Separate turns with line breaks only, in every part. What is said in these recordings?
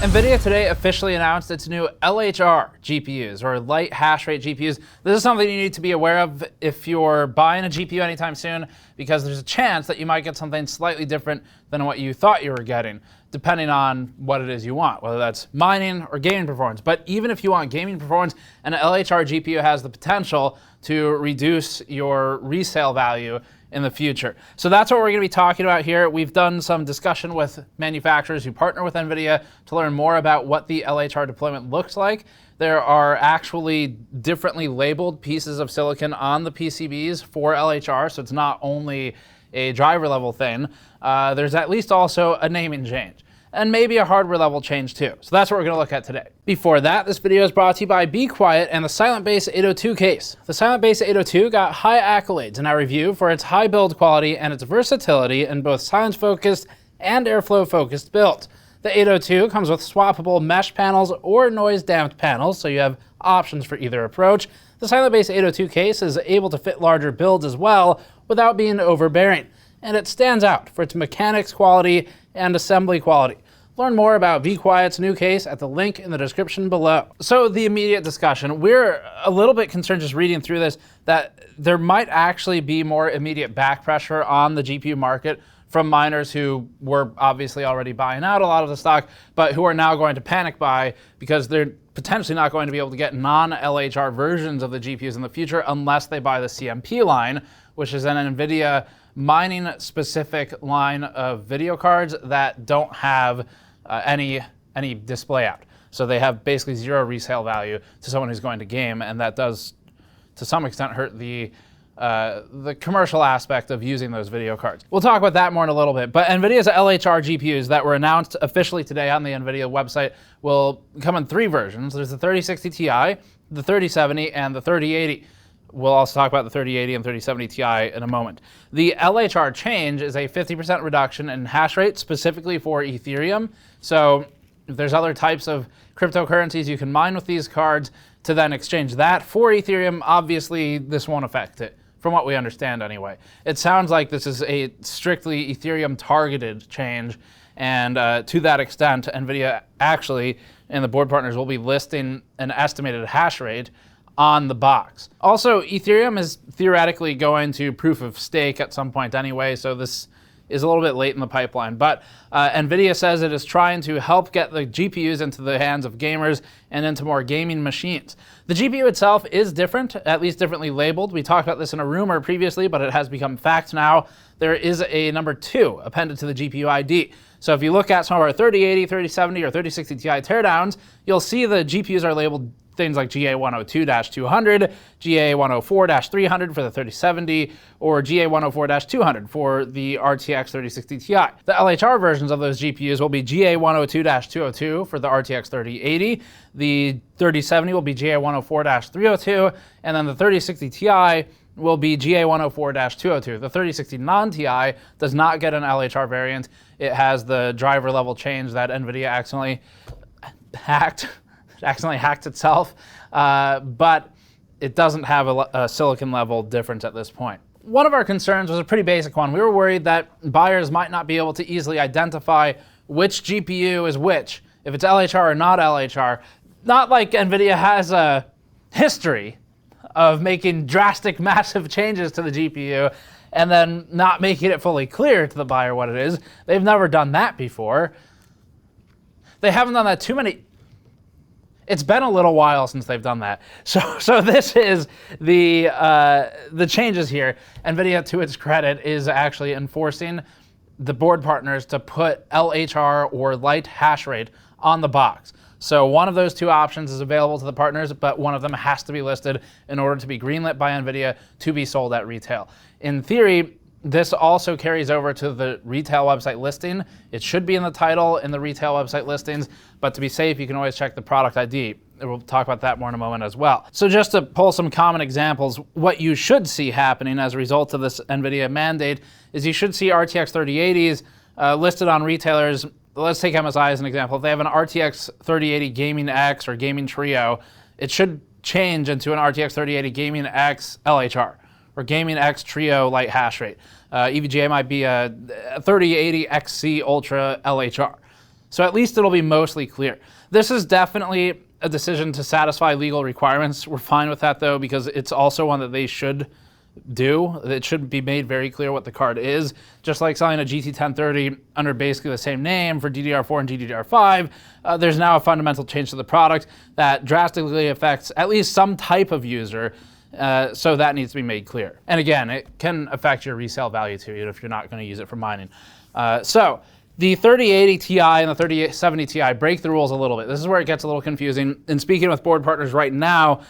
Nvidia today officially announced its new LHR GPUs, or Lite Hash Rate GPUs. This is something you need to be aware of if you're buying a GPU anytime soon, because there's a chance that you might get something slightly different than what you thought you were getting, depending on what it is you want, whether that's mining or gaming performance. But even if you want gaming performance, an LHR GPU has the potential to reduce your resale value in the future. So that's what we're going to be talking about here. We've done some discussion with manufacturers who partner with Nvidia to learn more about what the LHR deployment looks like. There are actually differently labeled pieces of silicon on the PCBs for LHR, so it's not only a driver level thing. There's at least also a naming change, and maybe a hardware level change too. So that's what we're going to look at today. Before that, this video is brought to you by Be Quiet and the Silent Base 802 case. The Silent Base 802 got high accolades in our review for its high build quality and its versatility in both silence-focused and airflow-focused builds. The 802 comes with swappable mesh panels or noise-damped panels, so you have options for either approach. The Silent Base 802 case is able to fit larger builds as well without being overbearing, and it stands out for its mechanics quality and assembly quality. Learn more about Be Quiet's new case at the link in the description below. So the immediate discussion, we're a little bit concerned just reading through this that there might actually be more immediate back pressure on the GPU market from miners who were obviously already buying out a lot of the stock, but who are now going to panic buy because they're potentially not going to be able to get non-LHR versions of the GPUs in the future unless they buy the CMP line, which is an Nvidia mining specific line of video cards that don't have any display out. So they have basically zero resale value to someone who's going to game, and that does to some extent hurt the commercial aspect of using those video cards. We'll talk about that more in a little bit, but Nvidia's LHR GPUs that were announced officially today on the Nvidia website will come in three versions. There's the 3060 Ti, the 3070, and the 3080. We'll also talk about the 3080 and 3070 Ti in a moment. The LHR change is a 50% reduction in hash rate specifically for Ethereum. So if there's other types of cryptocurrencies you can mine with these cards to then exchange that for Ethereum, obviously this won't affect it, from what we understand anyway. It sounds like this is a strictly Ethereum targeted change, and to that extent, Nvidia actually and the board partners will be listing an estimated hash rate on the box. Also, Ethereum is theoretically going to proof of stake at some point anyway, so this is a little bit late in the pipeline. But Nvidia says it is trying to help get the GPUs into the hands of gamers and into more gaming machines. The GPU itself is different, at least differently labeled. We talked about this in a rumor previously, but it has become fact now. There is a number 2 appended to the GPU ID. So if you look at some of our 3080, 3070, or 3060 Ti teardowns, you'll see the GPUs are labeled things like GA102-200, GA104-300 for the 3070, or GA104-200 for the RTX 3060 Ti. The LHR versions of those GPUs will be GA102-202 for the RTX 3080, the 3070 will be GA104-302, and then the 3060 Ti will be GA104-202. The 3060 non-Ti does not get an LHR variant. It has the driver level change that Nvidia accidentally hacked itself, but it doesn't have a silicon level difference at this point. One of our concerns was a pretty basic one. We were worried that buyers might not be able to easily identify which GPU is which, if it's LHR or not LHR. Not like Nvidia has a history of making drastic, massive changes to the GPU and then not making it fully clear to the buyer what it is. They've never done that before. They haven't done that too many. It's been a little while since they've done that. So this is the changes here. Nvidia, to its credit, is actually enforcing the board partners to put LHR or Lite Hash Rate on the box. So one of those two options is available to the partners, but one of them has to be listed in order to be greenlit by Nvidia to be sold at retail. In theory, this also carries over to the retail website listing. It should be in the title in the retail website listings, but to be safe, you can always check the product ID. We'll talk about that more in a moment as well. So just to pull some common examples, what you should see happening as a result of this Nvidia mandate is you should see RTX 3080s listed on retailers. Let's take MSI as an example. If they have an RTX 3080 Gaming X or Gaming Trio, it should change into an RTX 3080 Gaming X LHR. or Gaming X Trio Lite Hash Rate. EVGA might be a 3080 XC Ultra LHR. So at least it'll be mostly clear. This is definitely a decision to satisfy legal requirements. We're fine with that though, because it's also one that they should do. It should be made very clear what the card is. Just like selling a GT 1030 under basically the same name for DDR4 and GDDR5, there's now a fundamental change to the product that drastically affects at least some type of user, so that needs to be made clear. And again, it can affect your resale value too, if you're not going to use it for mining. So the 3080 Ti and the 3070 Ti break the rules a little bit. This is where it gets a little confusing. And speaking with board partners right now,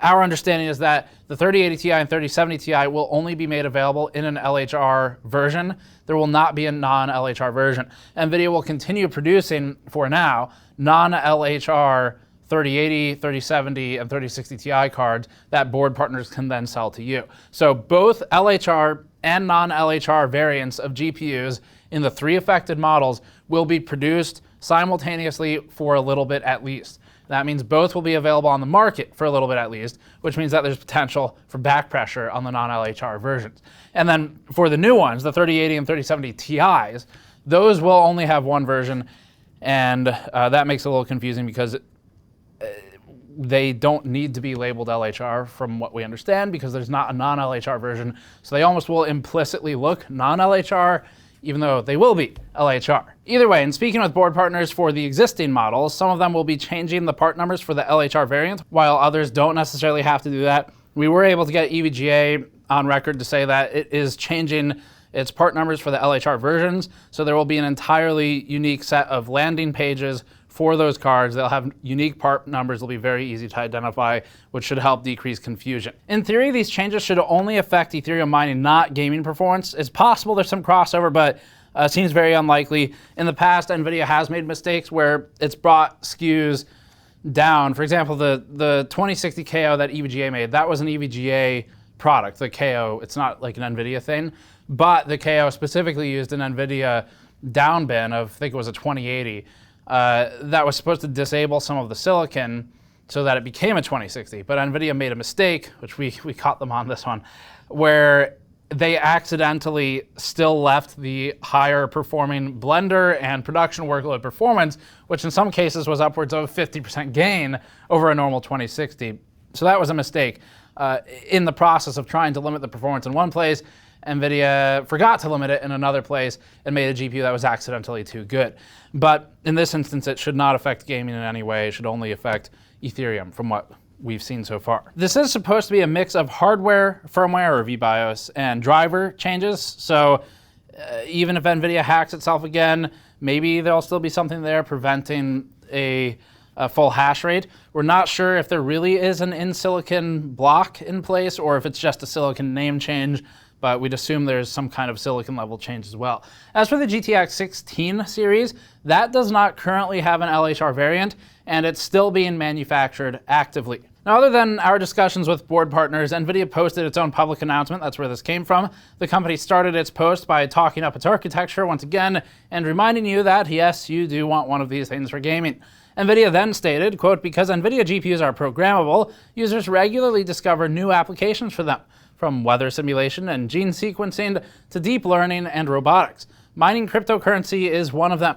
our understanding is that the 3080 Ti and 3070 Ti will only be made available in an LHR version. There will not be a non-LHR version. Nvidia will continue producing, for now, non-LHR 3080, 3070, and 3060 Ti cards that board partners can then sell to you. So both LHR and non-LHR variants of GPUs in the 3 affected models will be produced simultaneously for a little bit at least. That means both will be available on the market for a little bit at least, which means that there's potential for back pressure on the non-LHR versions. And then for the new ones, the 3080 and 3070 Ti's, those will only have one version, and that makes it a little confusing because they don't need to be labeled LHR from what we understand, because there's not a non-LHR version. So they almost will implicitly look non-LHR, even though they will be LHR. Either way, and speaking with board partners for the existing models, some of them will be changing the part numbers for the LHR variant, while others don't necessarily have to do that. We were able to get EVGA on record to say that it is changing its part numbers for the LHR versions, so there will be an entirely unique set of landing pages for those cards. They'll have unique part numbers. They'll be very easy to identify, which should help decrease confusion. In theory, these changes should only affect Ethereum mining, not gaming performance. It's possible there's some crossover, but seems very unlikely. In the past, Nvidia has made mistakes where it's brought SKUs down. For example, the 2060 KO that EVGA made, that was an EVGA product. The KO, it's not like an Nvidia thing, but the KO specifically used an Nvidia down bin of, I think it was a 2080, that was supposed to disable some of the silicon so that it became a 2060. But Nvidia made a mistake, which we caught them on this one, where they accidentally still left the higher performing Blender and production workload performance, which in some cases was upwards of 50% gain over a normal 2060. So that was a mistake. In the process of trying to limit the performance in one place, Nvidia forgot to limit it in another place and made a GPU that was accidentally too good. But in this instance, it should not affect gaming in any way. It should only affect Ethereum from what we've seen so far. This is supposed to be a mix of hardware, firmware, or vBIOS, and driver changes. So even if Nvidia hacks itself again, maybe there'll still be something there preventing a full hash rate. We're not sure if there really is an in-silicon block in place or if it's just a silicon name change, but we'd assume there's some kind of silicon level change as well. As for the GTX 16 series, that does not currently have an LHR variant, and it's still being manufactured actively. Now, other than our discussions with board partners, Nvidia posted its own public announcement. That's where this came from. The company started its post by talking up its architecture once again and reminding you that, yes, you do want one of these things for gaming. Nvidia then stated, quote, "Because Nvidia GPUs are programmable, users regularly discover new applications for them, from weather simulation and gene sequencing to deep learning and robotics. Mining cryptocurrency is one of them."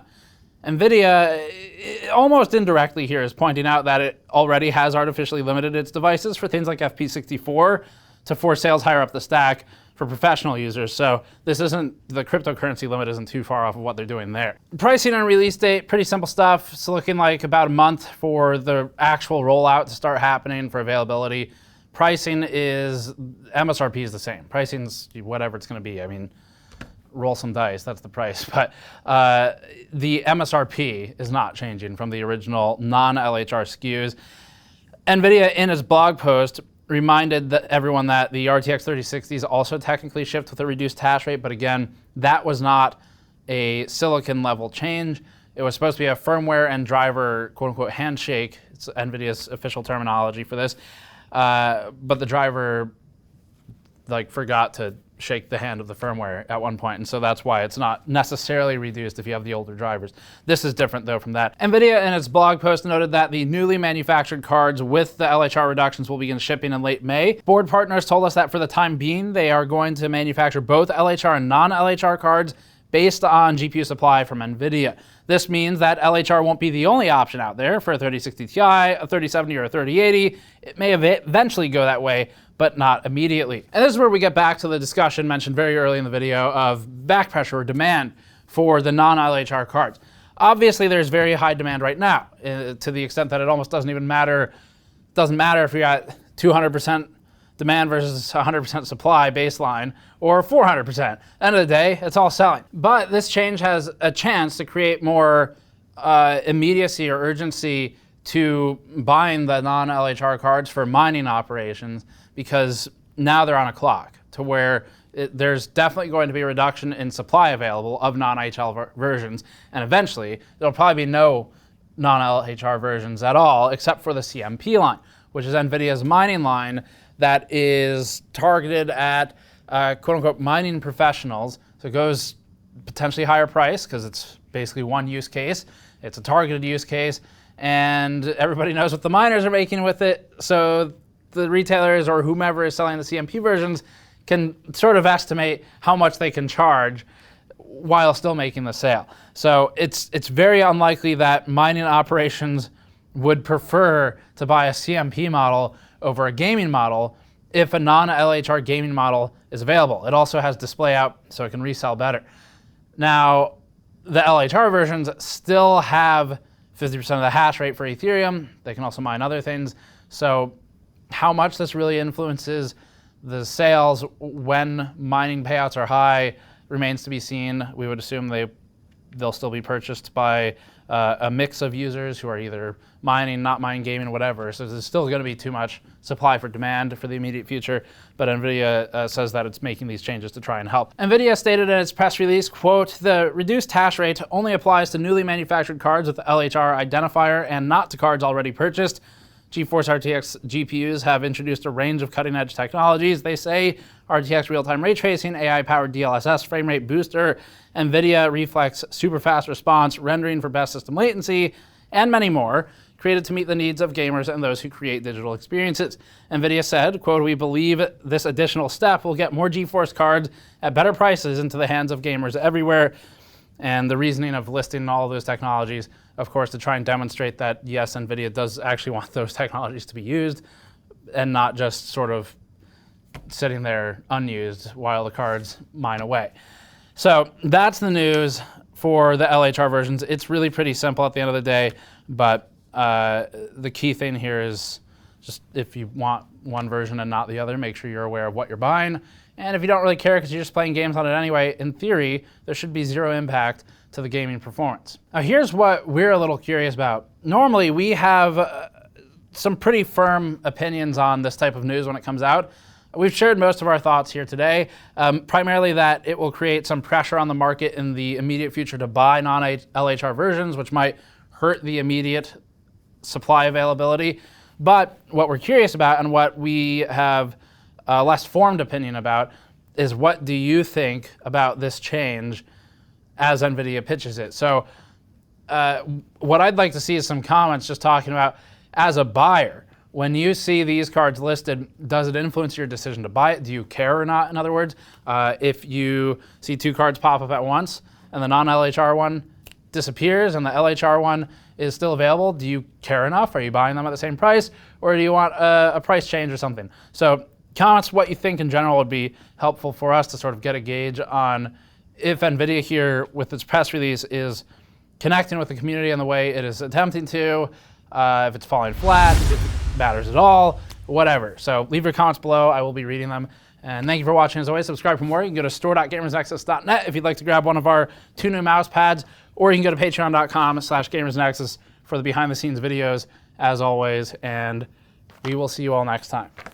Nvidia, almost indirectly here, is pointing out that it already has artificially limited its devices for things like FP64 to force sales higher up the stack for professional users. So this isn't, the cryptocurrency limit isn't too far off of what they're doing there. Pricing and release date, pretty simple stuff. It's looking like about a month for the actual rollout to start happening for availability. Pricing is, MSRP is the same. Pricing's whatever it's going to be. I mean, roll some dice, that's the price. But the MSRP is not changing from the original non-LHR SKUs. Nvidia, in its blog post, reminded everyone that the RTX 3060s also technically shipped with a reduced hash rate, but again, that was not a silicon level change. It was supposed to be a firmware and driver, quote unquote, handshake. It's Nvidia's official terminology for this. But the driver forgot to shake the hand of the firmware at one point, and so that's why it's not necessarily reduced if you have the older drivers. This is different though from that. Nvidia in its blog post noted that the newly manufactured cards with the LHR reductions will begin shipping in late May. Board partners told us that for the time being, they are going to manufacture both LHR and non-LHR cards based on GPU supply from Nvidia. This means that LHR won't be the only option out there for a 3060 Ti, a 3070, or a 3080. It may eventually go that way, but not immediately. And this is where we get back to the discussion mentioned very early in the video of back pressure or demand for the non-LHR cards. Obviously, there's very high demand right now, to the extent that it almost doesn't even matter. Doesn't matter if you're at 200% demand versus 100% supply baseline, or 400%. End of the day, it's all selling. But this change has a chance to create more immediacy or urgency to buying the non-LHR cards for mining operations, because now they're on a clock to where there's definitely going to be a reduction in supply available of non-LHR versions, and eventually there'll probably be no non-LHR versions at all, except for the CMP line, which is NVIDIA's mining line that is targeted at quote-unquote mining professionals. So it goes potentially higher price because it's basically one use case. It's a targeted use case, and everybody knows what the miners are making with it. So the retailers or whomever is selling the CMP versions can sort of estimate how much they can charge while still making the sale. So it's very unlikely that mining operations would prefer to buy a CMP model over a gaming model if a non-LHR gaming model is available. It also has display out, so it can resell better. Now, the LHR versions still have 50% of the hash rate for Ethereum. They can also mine other things. So how much this really influences the sales when mining payouts are high remains to be seen. We would assume they'll still be purchased by a mix of users who are either mining, not mining, gaming, whatever. So there's still going to be too much supply for demand for the immediate future, but NVIDIA says that it's making these changes to try and help. NVIDIA stated in its press release, quote, "The reduced hash rate only applies to newly manufactured cards with the LHR identifier and not to cards already purchased. GeForce RTX GPUs have introduced a range of cutting-edge technologies. They say RTX real-time ray tracing, AI-powered DLSS, frame rate booster, NVIDIA Reflex super fast response, rendering for best system latency, and many more, created to meet the needs of gamers and those who create digital experiences." NVIDIA said, quote, "We believe this additional step will get more GeForce cards at better prices into the hands of gamers everywhere." And the reasoning of listing all of those technologies, of course, to try and demonstrate that, yes, NVIDIA does actually want those technologies to be used and not just sort of sitting there unused while the cards mine away. So that's the news for the LHR versions. It's really pretty simple at the end of the day, but the key thing here is just if you want one version and not the other, make sure you're aware of what you're buying. And if you don't really care because you're just playing games on it anyway, in theory, there should be zero impact to the gaming performance. Now here's what we're a little curious about. Normally we have some pretty firm opinions on this type of news when it comes out. We've shared most of our thoughts here today, primarily that it will create some pressure on the market in the immediate future to buy non-LHR versions, which might hurt the immediate supply availability. But what we're curious about and what we have a less formed opinion about is, what do you think about this change as NVIDIA pitches it? So what I'd like to see is some comments just talking about, as a buyer, when you see these cards listed, does it influence your decision to buy it? Do you care or not? In other words, if you see two cards pop up at once and the non-LHR one disappears and the LHR one is still available, do you care enough? Are you buying them at the same price, or do you want a price change or something? So comments what you think in general would be helpful for us to sort of get a gauge on if NVIDIA here with its press release is connecting with the community in the way it is attempting to, if it's falling flat, if it matters at all, whatever. So leave your comments below. I will be reading them. And thank you for watching. As always, subscribe for more. You can go to store.gamersnexus.net if you'd like to grab one of our 2 new mouse pads, or you can go to patreon.com/gamersnexus for the behind the scenes videos, as always. And we will see you all next time.